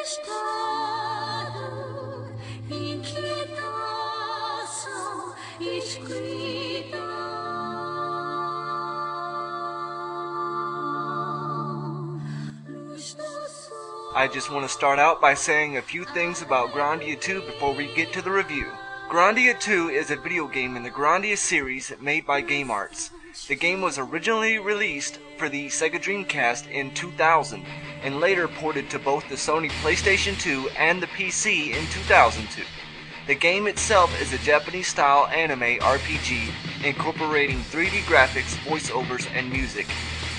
I just want to start out by saying a few things about Grandia 2 before we get to the review. Grandia 2 is a video game in the Grandia series made by Game Arts. The game was originally released for the Sega Dreamcast in 2000 and later ported to both the Sony PlayStation 2 and the PC in 2002. The game itself is a Japanese-style anime RPG incorporating 3D graphics, voiceovers, and music.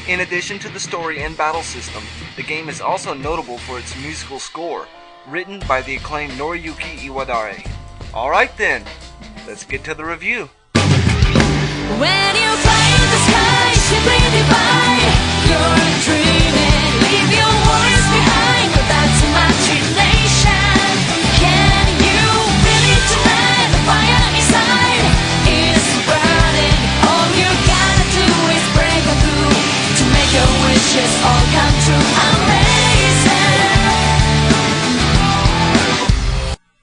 In addition to the story and battle system, the game is also notable for its musical score, written by the acclaimed Noriyuki Iwadare. Alright then, let's get to the review. When you fly in the sky, simply by your dreaming, leave your worries behind, but that's imagination. Can you feel it tonight? The fire inside is burning. All you gotta do is break through to make your wishes all come true.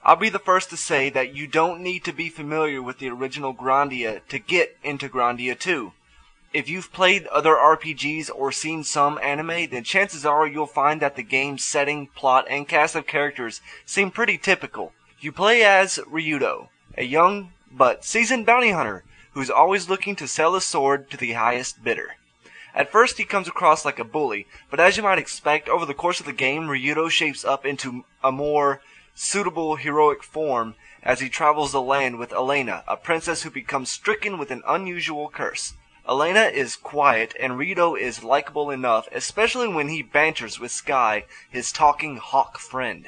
I'll be the first to say that you don't need to be familiar with the original Grandia to get into Grandia 2. If you've played other RPGs or seen some anime, then chances are you'll find that the game's setting, plot, and cast of characters seem pretty typical. You play as Ryudo, a young but seasoned bounty hunter who's always looking to sell his sword to the highest bidder. At first he comes across like a bully, but as you might expect, over the course of the game, Ryudo shapes up into a more suitable heroic form as he travels the land with Elena, a princess who becomes stricken with an unusual curse. Elena is quiet and Ryudo is likable enough, especially when he banters with Sky, his talking hawk friend.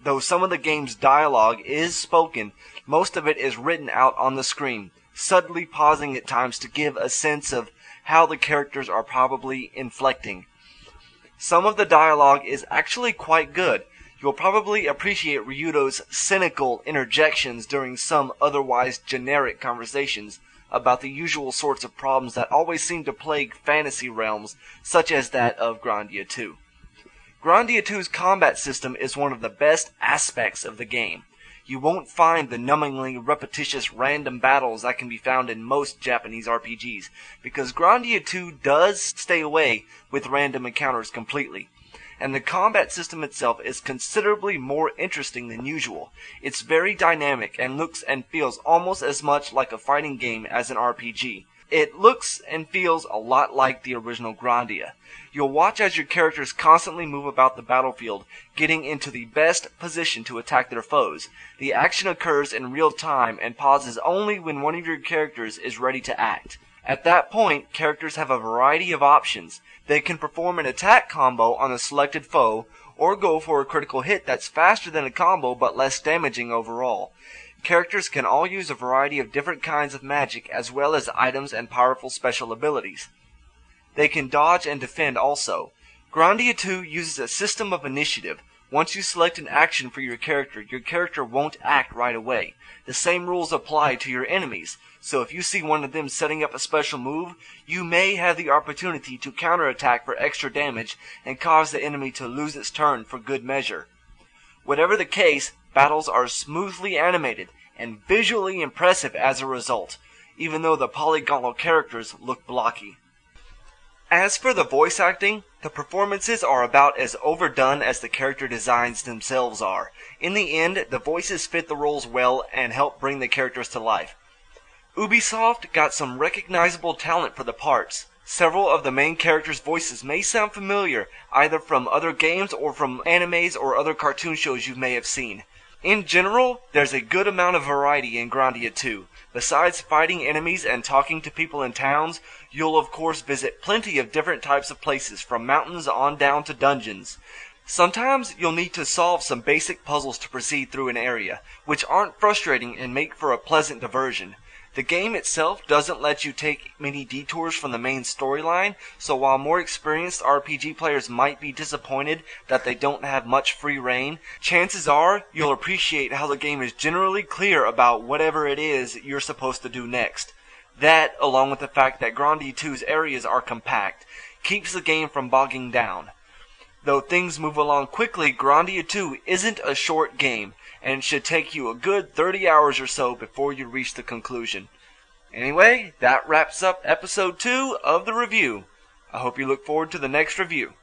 Though some of the game's dialogue is spoken, most of it is written out on the screen, subtly pausing at times to give a sense of how the characters are probably inflecting. Some of the dialogue is actually quite good. You'll probably appreciate Ryudo's cynical interjections during some otherwise generic conversations about the usual sorts of problems that always seem to plague fantasy realms, such as that of Grandia 2. Grandia 2's combat system is one of the best aspects of the game. You won't find the numbingly repetitious random battles that can be found in most Japanese RPGs, because Grandia 2 does stay away with random encounters completely. And the combat system itself is considerably more interesting than usual. It's very dynamic and looks and feels almost as much like a fighting game as an RPG. It looks and feels a lot like the original Grandia. You'll watch as your characters constantly move about the battlefield, getting into the best position to attack their foes. The action occurs in real time and pauses only when one of your characters is ready to act. At that point, characters have a variety of options. They can perform an attack combo on a selected foe, or go for a critical hit that's faster than a combo but less damaging overall. Characters can all use a variety of different kinds of magic as well as items and powerful special abilities. They can dodge and defend also. Grandia 2 uses a system of initiative. Once you select an action for your character won't act right away. The same rules apply to your enemies, so if you see one of them setting up a special move, you may have the opportunity to counterattack for extra damage and cause the enemy to lose its turn for good measure. Whatever the case, battles are smoothly animated and visually impressive as a result, even though the polygonal characters look blocky. As for the voice acting, the performances are about as overdone as the character designs themselves are. In the end, the voices fit the roles well and help bring the characters to life. Ubisoft got some recognizable talent for the parts. Several of the main characters' voices may sound familiar, either from other games or from animes or other cartoon shows you may have seen. In general, there's a good amount of variety in Grandia 2. Besides fighting enemies and talking to people in towns, you'll of course visit plenty of different types of places, from mountains on down to dungeons. Sometimes you'll need to solve some basic puzzles to proceed through an area, which aren't frustrating and make for a pleasant diversion. The game itself doesn't let you take many detours from the main storyline, so while more experienced RPG players might be disappointed that they don't have much free reign, chances are you'll appreciate how the game is generally clear about whatever it is you're supposed to do next. That, along with the fact that Grandia 2's areas are compact, keeps the game from bogging down. Though things move along quickly, Grandia 2 isn't a short game, and it should take you a good 30 hours or so before you reach the conclusion. Anyway, that wraps up episode 2 of the review. I hope you look forward to the next review.